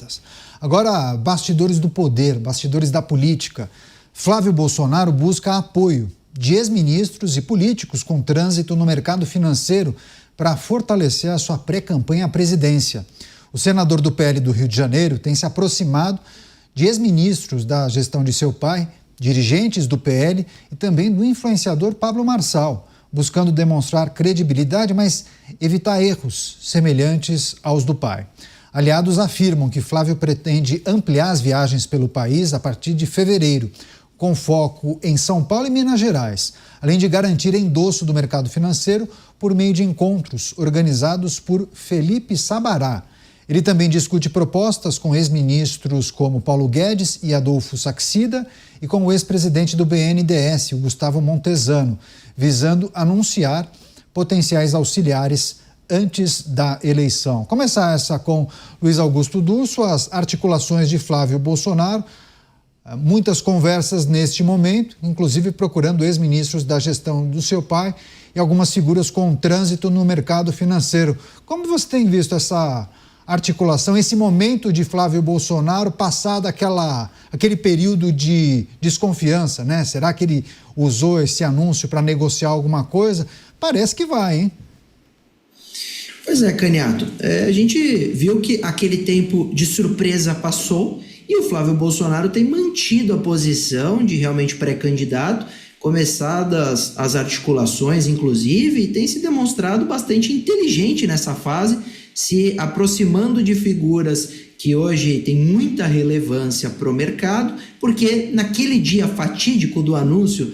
petistas. Agora, bastidores do poder, bastidores da política. Flávio Bolsonaro busca apoio de ex-ministros e políticos com trânsito no mercado financeiro para fortalecer a sua pré-campanha à presidência. O senador do PL do Rio de Janeiro tem se aproximado de ex-ministros da gestão de seu pai, dirigentes do PL e também do influenciador Pablo Marçal, buscando demonstrar credibilidade, mas evitar erros semelhantes aos do pai. Aliados afirmam que Flávio pretende ampliar as viagens pelo país a partir de fevereiro, com foco em São Paulo e Minas Gerais, além de garantir endosso do mercado financeiro por meio de encontros organizados por Felipe Sabará. Ele também discute propostas com ex-ministros como Paulo Guedes e Adolfo Saxida e com o ex-presidente do BNDES, o Gustavo Montezano, visando anunciar potenciais auxiliares antes da eleição. Começar essa com Luiz Augusto Durso, as articulações de Flávio Bolsonaro, muitas conversas neste momento, inclusive procurando ex-ministros da gestão do seu pai e algumas figuras com trânsito no mercado financeiro. Como você tem visto essa articulação, esse momento de Flávio Bolsonaro passado aquele período de desconfiança, né? Será que ele usou esse anúncio para negociar alguma coisa? Parece que vai, hein? Pois é, Caniato. A gente viu que aquele tempo de surpresa passou e o Flávio Bolsonaro tem mantido a posição de realmente pré-candidato, começadas as articulações, inclusive, e tem se demonstrado bastante inteligente nessa fase, se aproximando de figuras que hoje têm muita relevância para o mercado, porque naquele dia fatídico do anúncio,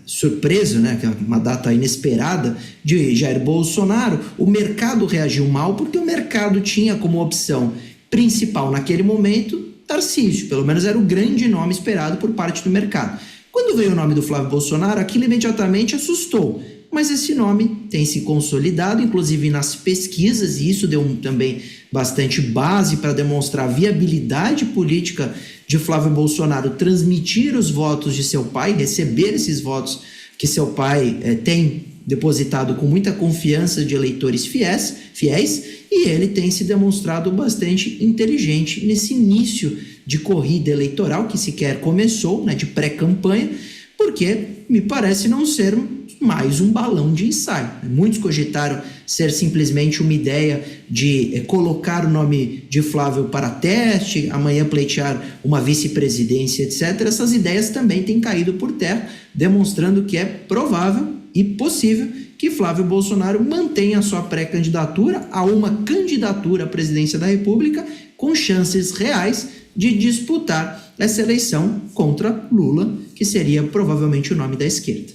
surpresa, né, que é uma data inesperada, de Jair Bolsonaro, o mercado reagiu mal, porque o mercado tinha como opção principal naquele momento Tarcísio, pelo menos era o grande nome esperado por parte do mercado. Quando veio o nome do Flávio Bolsonaro, aquilo imediatamente assustou. Mas esse nome tem se consolidado, inclusive nas pesquisas, e isso deu também bastante base para demonstrar a viabilidade política de Flávio Bolsonaro transmitir os votos de seu pai, receber esses votos que seu pai tem depositado com muita confiança de eleitores fiéis, e ele tem se demonstrado bastante inteligente nesse início de corrida eleitoral que sequer começou, né, de pré-campanha, porque me parece não ser mais um balão de ensaio. Muitos cogitaram ser simplesmente uma ideia de colocar o nome de Flávio para teste, amanhã pleitear uma vice-presidência, etc. Essas ideias também têm caído por terra, demonstrando que é provável e possível que Flávio Bolsonaro mantenha a sua pré-candidatura a uma candidatura à presidência da República com chances reais de disputar essa eleição contra Lula, que seria provavelmente o nome da esquerda.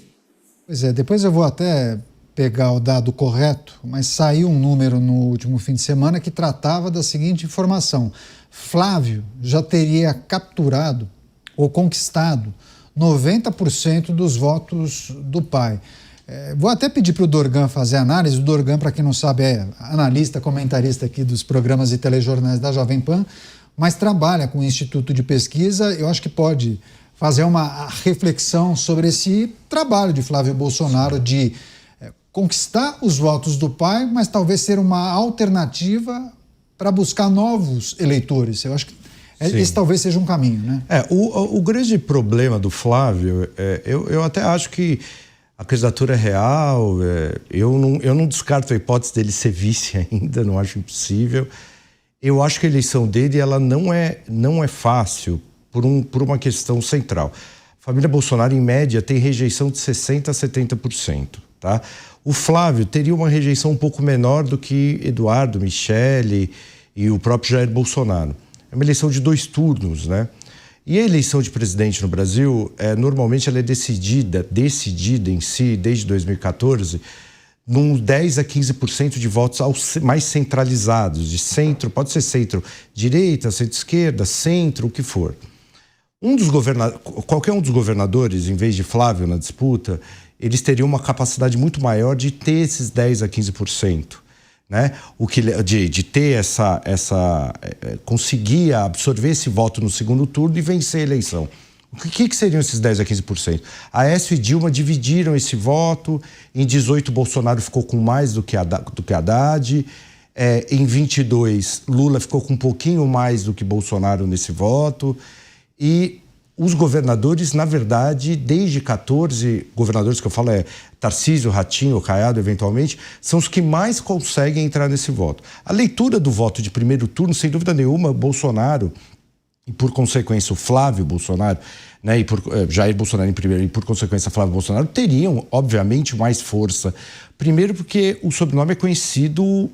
Pois é, depois eu vou até pegar o dado correto, mas saiu um número no último fim de semana que tratava da seguinte informação: Flávio já teria capturado ou conquistado 90% dos votos do pai. Vou até pedir para o Dorgan fazer a análise. O Dorgan, para quem não sabe, é analista, comentarista aqui dos programas e telejornais da Jovem Pan, mas trabalha com o Instituto de Pesquisa. Eu acho que pode fazer uma reflexão sobre esse trabalho de Flávio Bolsonaro de conquistar os votos do pai, mas talvez ser uma alternativa para buscar novos eleitores. Eu acho que esse talvez seja um caminho, né? O grande problema do Flávio, eu até acho que a candidatura é real, eu não descarto a hipótese dele ser vice ainda, não acho impossível. Eu acho que a eleição dele ela não é fácil por uma questão central. A família Bolsonaro, em média, tem rejeição de 60% a 70%. Tá? O Flávio teria uma rejeição um pouco menor do que Eduardo, Michele e o próprio Jair Bolsonaro. É uma eleição de 2 turnos, né? E a eleição de presidente no Brasil, normalmente ela é decidida em si, desde 2014, num 10% a 15% de votos mais centralizados, de centro, pode ser centro-direita, centro-esquerda, centro, o que for. Qualquer um dos governadores, em vez de Flávio na disputa, eles teriam uma capacidade muito maior de ter esses 10% a 15%. Né? De ter conseguir absorver esse voto no segundo turno e vencer a eleição. O que seriam esses 10% a 15%? Aécio e Dilma dividiram esse voto, em 18 Bolsonaro ficou com mais do que Haddad, Em 22, Lula ficou com um pouquinho mais do que Bolsonaro nesse voto. E os governadores, na verdade, desde 14 governadores que eu falo Tarcísio, Ratinho, Caiado, eventualmente, são os que mais conseguem entrar nesse voto. A leitura do voto de primeiro turno, sem dúvida nenhuma, Bolsonaro, e por consequência o Flávio Bolsonaro, né, e Jair Bolsonaro em primeiro e por consequência Flávio Bolsonaro, teriam, obviamente, mais força. Primeiro porque o sobrenome é conhecido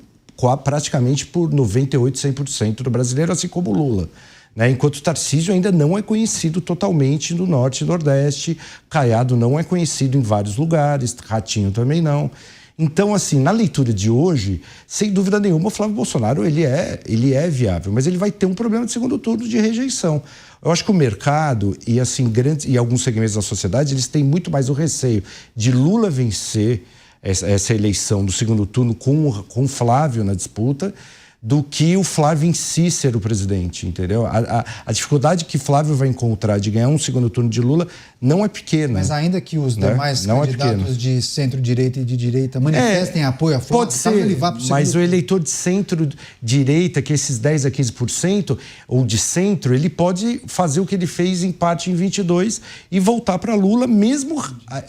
praticamente por 98%, 100% do brasileiro, assim como Lula. Né? Enquanto Tarcísio ainda não é conhecido totalmente no Norte e Nordeste, Caiado não é conhecido em vários lugares, Ratinho também não. Então, assim, na leitura de hoje, sem dúvida nenhuma, o Flávio Bolsonaro ele é viável, mas ele vai ter um problema de segundo turno de rejeição. Eu acho que o mercado e, assim, e alguns segmentos da sociedade, eles têm muito mais o receio de Lula vencer essa eleição do segundo turno com Flávio na disputa, do que o Flávio em si ser o presidente, entendeu? A dificuldade que Flávio vai encontrar de ganhar um segundo turno de Lula não é pequena. Mas ainda que os demais candidatos de centro-direita e de direita manifestem apoio a Flávio, pode ser, ele vá pro mas o eleitor de centro-direita, que esses 10 a 15%, ou de centro, ele pode fazer o que ele fez em parte em 22 e voltar para Lula, mesmo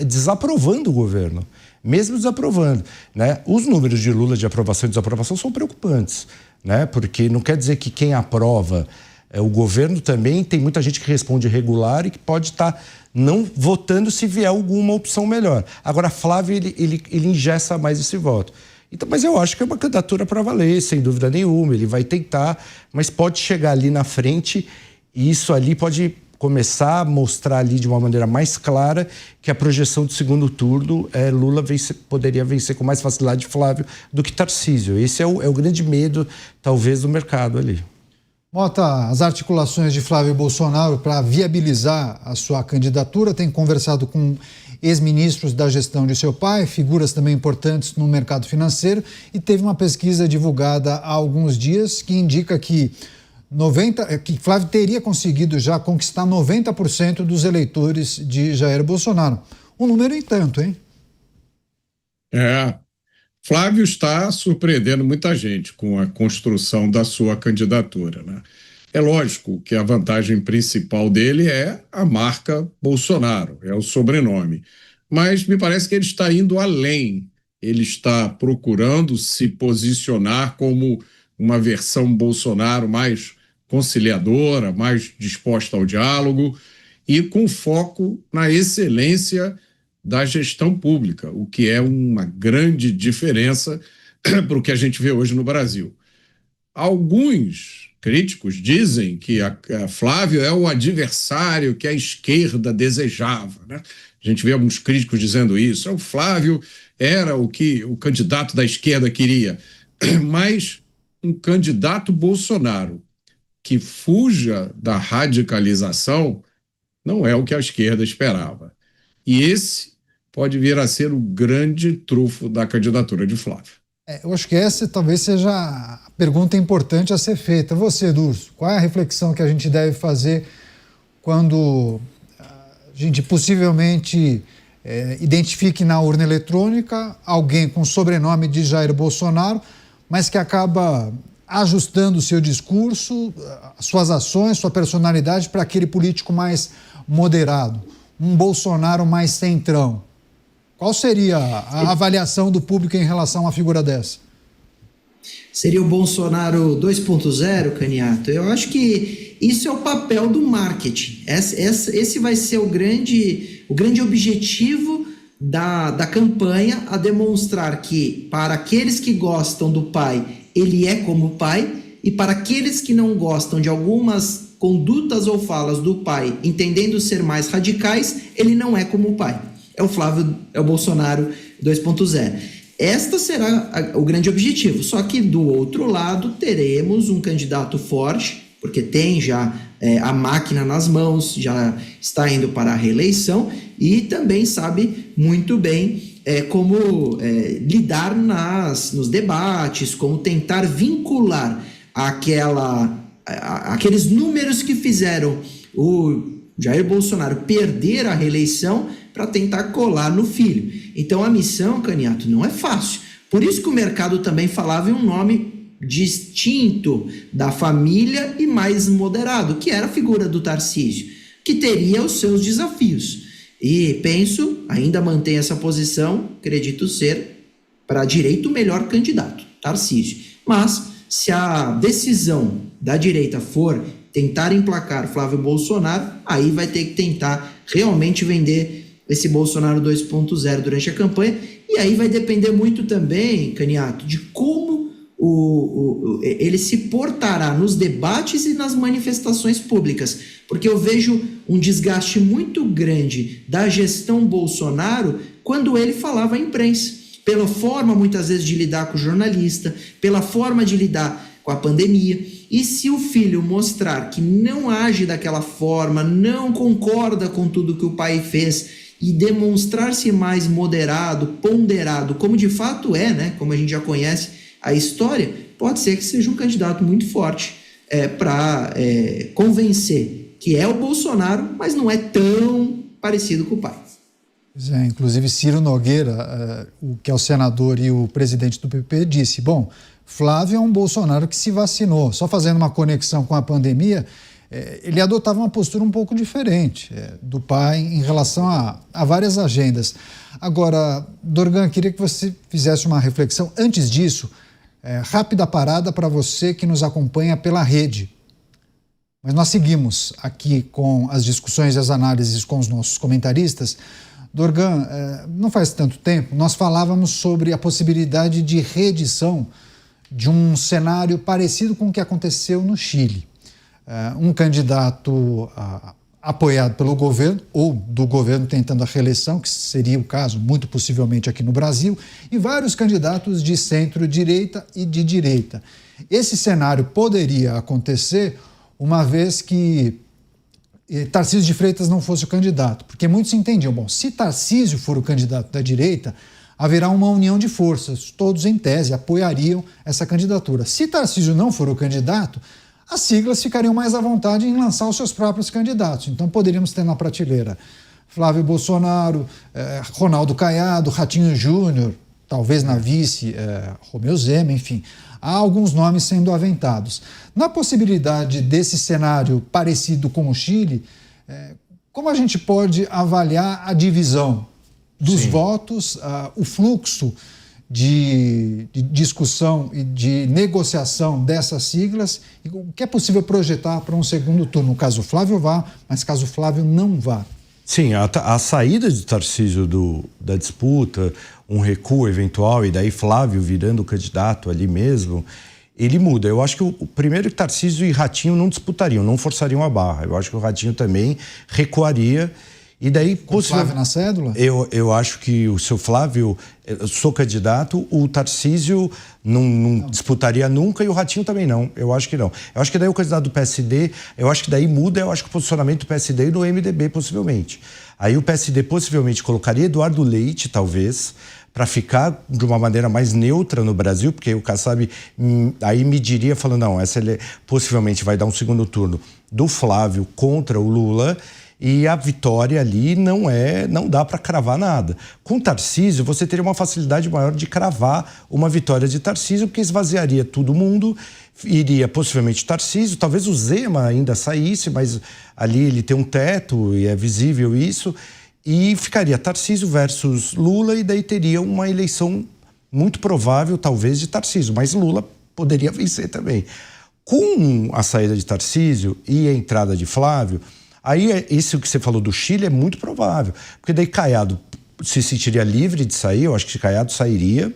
desaprovando o governo. Mesmo desaprovando, né? Os números de Lula de aprovação e desaprovação são preocupantes, né? Porque não quer dizer que quem aprova o governo também tem muita gente que responde regular e que pode estar não votando se vier alguma opção melhor. Agora, Flávio, ele engessa mais esse voto. Então, mas eu acho que é uma candidatura para valer, sem dúvida nenhuma. Ele vai tentar, mas pode chegar ali na frente e isso ali pode começar a mostrar ali de uma maneira mais clara que a projeção do segundo turno Lula poderia vencer com mais facilidade Flávio do que Tarcísio. Esse é o grande medo, talvez, do mercado ali. Mota, as articulações de Flávio Bolsonaro para viabilizar a sua candidatura, tem conversado com ex-ministros da gestão de seu pai, figuras também importantes no mercado financeiro, e teve uma pesquisa divulgada há alguns dias que indica que Flávio teria conseguido já conquistar 90% dos eleitores de Jair Bolsonaro. Um número em tanto, hein? Flávio está surpreendendo muita gente com a construção da sua candidatura, né? É lógico que a vantagem principal dele é a marca Bolsonaro, é o sobrenome. Mas me parece que ele está indo além. Ele está procurando se posicionar como uma versão Bolsonaro mais conciliadora, mais disposta ao diálogo e com foco na excelência da gestão pública, o que é uma grande diferença para o que a gente vê hoje no Brasil. Alguns críticos dizem que a Flávio é o adversário que a esquerda desejava, né? A gente vê alguns críticos dizendo isso. O Flávio era o que o candidato da esquerda queria, mas um candidato Bolsonaro que fuja da radicalização não é o que a esquerda esperava. E esse pode vir a ser o grande trunfo da candidatura de Flávio. Eu acho que essa talvez seja a pergunta importante a ser feita. Você, Durso, qual é a reflexão que a gente deve fazer quando a gente possivelmente identifique na urna eletrônica alguém com o sobrenome de Jair Bolsonaro, mas que acaba ajustando o seu discurso, suas ações, sua personalidade para aquele político mais moderado, um Bolsonaro mais centrão? Qual seria a avaliação do público em relação a uma figura dessa? Seria o Bolsonaro 2.0, Caniato? Eu acho que isso é o papel do marketing. Esse vai ser o grande objetivo da campanha, a demonstrar que, para aqueles que gostam do pai, ele é como o pai, e para aqueles que não gostam de algumas condutas ou falas do pai, entendendo ser mais radicais, ele não é como o pai. É o Flávio, é o Bolsonaro 2.0. Esta será o grande objetivo. Só que do outro lado teremos um candidato forte, porque tem já a máquina nas mãos, já está indo para a reeleição e também sabe muito bem como lidar nos debates, como tentar vincular aqueles números que fizeram o Jair Bolsonaro perder a reeleição para tentar colar no filho. Então a missão, Caniato, não é fácil. Por isso que o mercado também falava em um nome distinto da família e mais moderado, que era a figura do Tarcísio, que teria os seus desafios. E penso, ainda mantém essa posição, acredito ser, para a direita o melhor candidato, Tarcísio. Mas, se a decisão da direita for tentar emplacar Flávio Bolsonaro, aí vai ter que tentar realmente vender esse Bolsonaro 2.0 durante a campanha, e aí vai depender muito também, Caniato, de como ele se portará nos debates e nas manifestações públicas, porque eu vejo um desgaste muito grande da gestão Bolsonaro quando ele falava à imprensa, pela forma muitas vezes de lidar com o jornalista, pela forma de lidar com a pandemia. E se o filho mostrar que não age daquela forma, não concorda com tudo que o pai fez e demonstrar-se mais moderado, ponderado, como de fato é, né? Como a gente já conhece a história, pode ser que seja um candidato muito forte para convencer que é o Bolsonaro, mas não é tão parecido com o pai. Inclusive Ciro Nogueira, que é o senador e o presidente do PP, disse, bom, Flávio é um Bolsonaro que se vacinou. Só fazendo uma conexão com a pandemia, ele adotava uma postura um pouco diferente do pai em relação a várias agendas. Agora, Dorgan, queria que você fizesse uma reflexão. Antes disso, rápida parada para você que nos acompanha pela rede. Mas nós seguimos aqui com as discussões e as análises com os nossos comentaristas. Dorgan, não faz tanto tempo, nós falávamos sobre a possibilidade de reedição de um cenário parecido com o que aconteceu no Chile. Um candidato apoiado pelo governo, ou do governo tentando a reeleição, que seria o caso, muito possivelmente aqui no Brasil, e vários candidatos de centro-direita e de direita. Esse cenário poderia acontecer uma vez que Tarcísio de Freitas não fosse o candidato, porque muitos entendiam, bom, se Tarcísio for o candidato da direita, haverá uma união de forças, todos em tese apoiariam essa candidatura. Se Tarcísio não for o candidato, as siglas ficariam mais à vontade em lançar os seus próprios candidatos. Então poderíamos ter na prateleira Flávio Bolsonaro, Ronaldo Caiado, Ratinho Júnior, talvez na vice Romeu Zema, enfim. Há alguns nomes sendo aventados. Na possibilidade desse cenário parecido com o Chile, como a gente pode avaliar a divisão dos votos, o fluxo de discussão e de negociação dessas siglas, e o que é possível projetar para um segundo turno, caso Flávio vá, mas caso Flávio não vá? Sim, a saída de Tarcísio da disputa, um recuo eventual, e daí Flávio virando o candidato ali mesmo, ele muda. Eu acho que o primeiro, Tarcísio e Ratinho não disputariam, não forçariam a barra. Eu acho que o Ratinho também recuaria. E daí, com Flávio na cédula? Eu acho que o seu Flávio, eu sou candidato, o Tarcísio não disputaria nunca e o Ratinho também não. Eu acho que não. Eu acho que daí o candidato do PSD, eu acho que daí muda, eu acho que o posicionamento do PSD e do MDB, possivelmente. Aí o PSD possivelmente colocaria Eduardo Leite, talvez, para ficar de uma maneira mais neutra no Brasil, porque o Kassab aí mediria falando, não, essa ele possivelmente vai dar um segundo turno do Flávio contra o Lula. E a vitória ali não dá para cravar nada. Com Tarcísio, você teria uma facilidade maior de cravar uma vitória de Tarcísio, porque esvaziaria todo mundo, iria possivelmente Tarcísio, talvez o Zema ainda saísse, mas ali ele tem um teto e é visível isso, e ficaria Tarcísio versus Lula, e daí teria uma eleição muito provável, talvez, de Tarcísio, mas Lula poderia vencer também. Com a saída de Tarcísio e a entrada de Flávio, aí, isso que você falou do Chile é muito provável, porque daí Caiado se sentiria livre de sair, eu acho que Caiado sairia,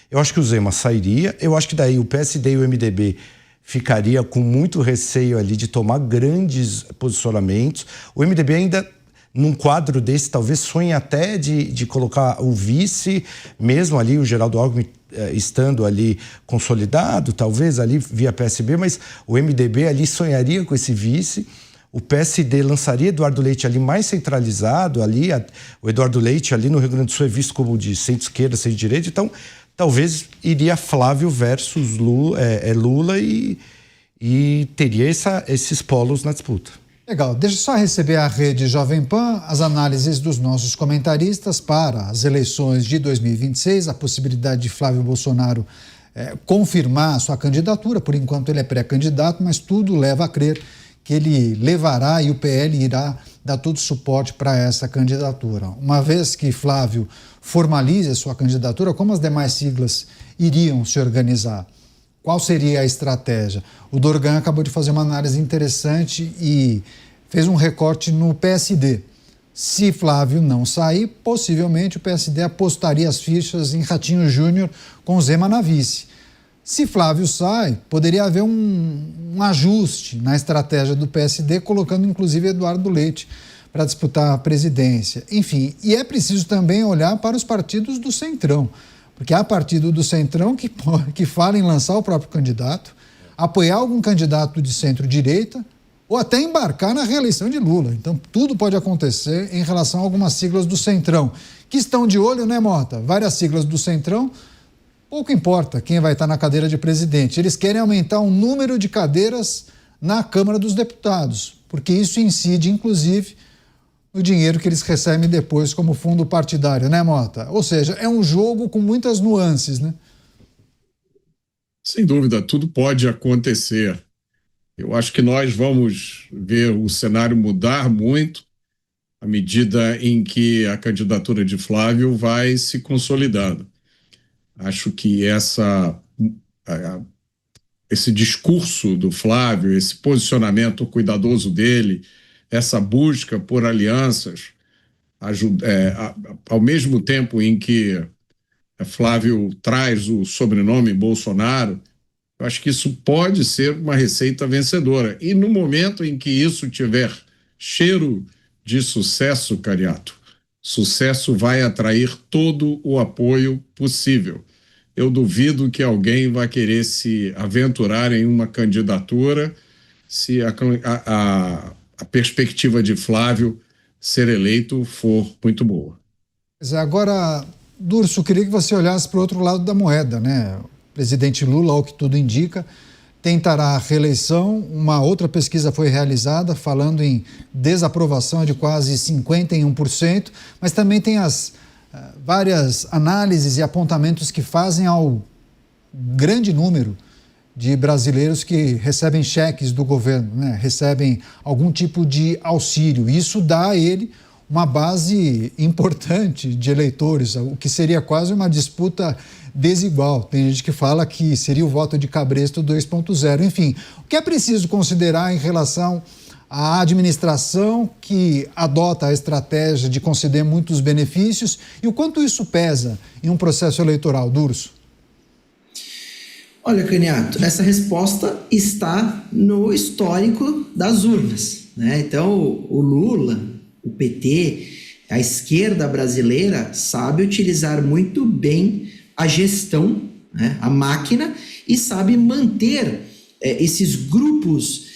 eu acho que o Zema sairia, eu acho que daí o PSD e o MDB ficaria com muito receio ali de tomar grandes posicionamentos. O MDB ainda, num quadro desse, talvez sonhe até de colocar o vice, mesmo ali o Geraldo Alckmin estando ali consolidado, talvez ali via PSB, mas o MDB ali sonharia com esse vice. O PSD lançaria Eduardo Leite ali mais centralizado, ali, o Eduardo Leite ali no Rio Grande do Sul é visto como de centro-esquerda, centro-direita, então talvez iria Flávio versus Lula e teria esses polos na disputa. Legal, deixa eu só receber a rede Jovem Pan, as análises dos nossos comentaristas para as eleições de 2026, a possibilidade de Flávio Bolsonaro confirmar a sua candidatura. Por enquanto ele é pré-candidato, mas tudo leva a crer que ele levará e o PL irá dar todo o suporte para essa candidatura. Uma vez que Flávio formalize a sua candidatura, como as demais siglas iriam se organizar? Qual seria a estratégia? O Dorgan acabou de fazer uma análise interessante e fez um recorte no PSD. Se Flávio não sair, possivelmente o PSD apostaria as fichas em Ratinho Júnior com Zema na vice. Se Flávio sai, poderia haver um ajuste na estratégia do PSD, colocando inclusive Eduardo Leite para disputar a presidência. Enfim, e é preciso também olhar para os partidos do Centrão, porque há partido do Centrão que fala em lançar o próprio candidato, apoiar algum candidato de centro-direita ou até embarcar na reeleição de Lula. Então, tudo pode acontecer em relação a algumas siglas do Centrão, que estão de olho, né, Mota? Várias siglas do Centrão. Pouco importa quem vai estar na cadeira de presidente. Eles querem aumentar o número de cadeiras na Câmara dos Deputados, porque isso incide, inclusive, no dinheiro que eles recebem depois como fundo partidário, né, Mota? Ou seja, é um jogo com muitas nuances, né? Sem dúvida, tudo pode acontecer. Eu acho que nós vamos ver o cenário mudar muito à medida em que a candidatura de Flávio vai se consolidando. Acho que esse discurso do Flávio, esse posicionamento cuidadoso dele, essa busca por alianças, ao mesmo tempo em que Flávio traz o sobrenome Bolsonaro, eu acho que isso pode ser uma receita vencedora. E no momento em que isso tiver cheiro de sucesso, Cariato, sucesso vai atrair todo o apoio possível. Eu duvido que alguém vá querer se aventurar em uma candidatura se a perspectiva de Flávio ser eleito for muito boa. Agora, Durso, eu queria que você olhasse para o outro lado da moeda, né? O presidente Lula, ao que tudo indica, tentará a reeleição. Uma outra pesquisa foi realizada falando em desaprovação de quase 51%, mas também tem as várias análises e apontamentos que fazem ao grande número de brasileiros que recebem cheques do governo, né? Recebem algum tipo de auxílio. Isso dá a ele uma base importante de eleitores, o que seria quase uma disputa desigual. Tem gente que fala que seria o voto de Cabresto 2.0. Enfim, o que é preciso considerar em relação à administração que adota a estratégia de conceder muitos benefícios e o quanto isso pesa em um processo eleitoral, Durso? Olha, Caniato, essa resposta está no histórico das urnas, né? Então, o Lula, o PT, a esquerda brasileira sabe utilizar muito bem a gestão, né, a máquina, e sabe manter esses grupos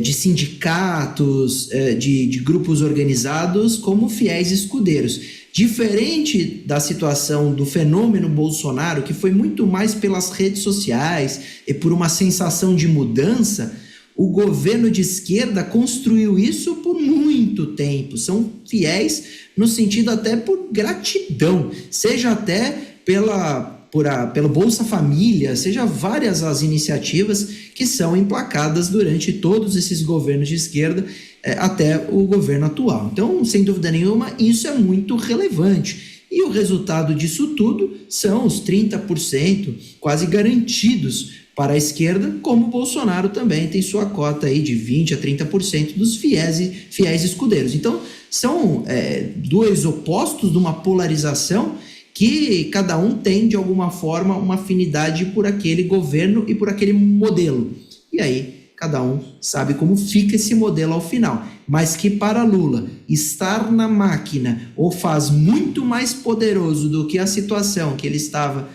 de sindicatos, de grupos organizados como fiéis escudeiros. Diferente da situação do fenômeno Bolsonaro, que foi muito mais pelas redes sociais e por uma sensação de mudança, o governo de esquerda construiu isso por muito tempo. São fiéis no sentido até por gratidão, seja até pelo Bolsa Família, seja várias as iniciativas que são emplacadas durante todos esses governos de esquerda até o governo atual. Então, sem dúvida nenhuma, isso é muito relevante. E o resultado disso tudo são os 30% quase garantidos para a esquerda, como o Bolsonaro também tem sua cota aí de 20% a 30% dos fiéis escudeiros. Então, são dois opostos de uma polarização que cada um tem, de alguma forma, uma afinidade por aquele governo e por aquele modelo. E aí, cada um sabe como fica esse modelo ao final. Mas que para Lula, estar na máquina o faz muito mais poderoso do que a situação que ele estava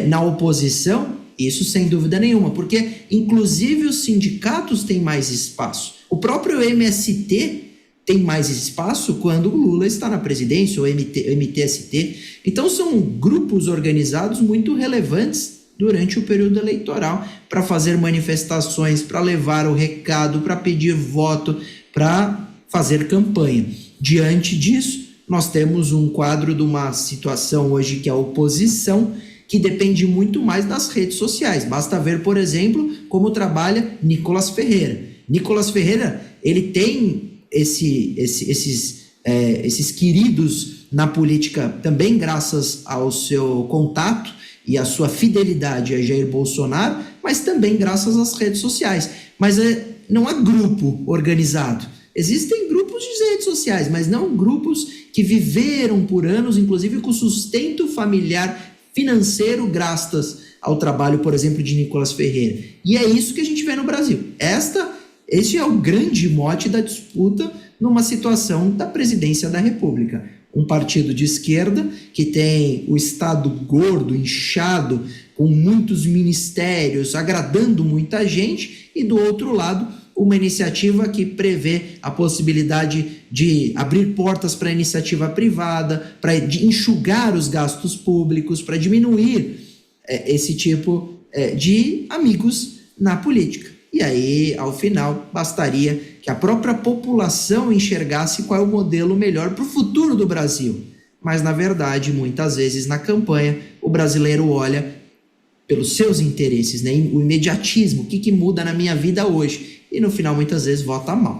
na oposição, isso sem dúvida nenhuma, porque inclusive os sindicatos têm mais espaço. O próprio MST tem mais espaço quando o Lula está na presidência, ou MTST. Então são grupos organizados muito relevantes durante o período eleitoral para fazer manifestações, para levar o recado, para pedir voto, para fazer campanha. Diante disso, nós temos um quadro de uma situação hoje que a oposição que depende muito mais das redes sociais. Basta ver, por exemplo, como trabalha Nicolas Ferreira. Nicolas Ferreira, ele tem esses queridos na política também graças ao seu contato e à sua fidelidade a Jair Bolsonaro, mas também graças às redes sociais. Mas não há grupo organizado. Existem grupos de redes sociais, mas não grupos que viveram por anos, inclusive com sustento familiar financeiro, graças ao trabalho, por exemplo, de Nicolas Ferreira. E é isso que a gente vê no Brasil. Este é o grande mote da disputa numa situação da presidência da República. Um partido de esquerda que tem o Estado gordo, inchado, com muitos ministérios, agradando muita gente, e do outro lado, uma iniciativa que prevê a possibilidade de abrir portas para a iniciativa privada, para enxugar os gastos públicos, para diminuir esse tipo de amigos na política. E aí, ao final, bastaria que a própria população enxergasse qual é o modelo melhor para o futuro do Brasil. Mas, na verdade, muitas vezes na campanha, o brasileiro olha pelos seus interesses, né? O imediatismo, o que muda na minha vida hoje? E no final, muitas vezes, vota mal.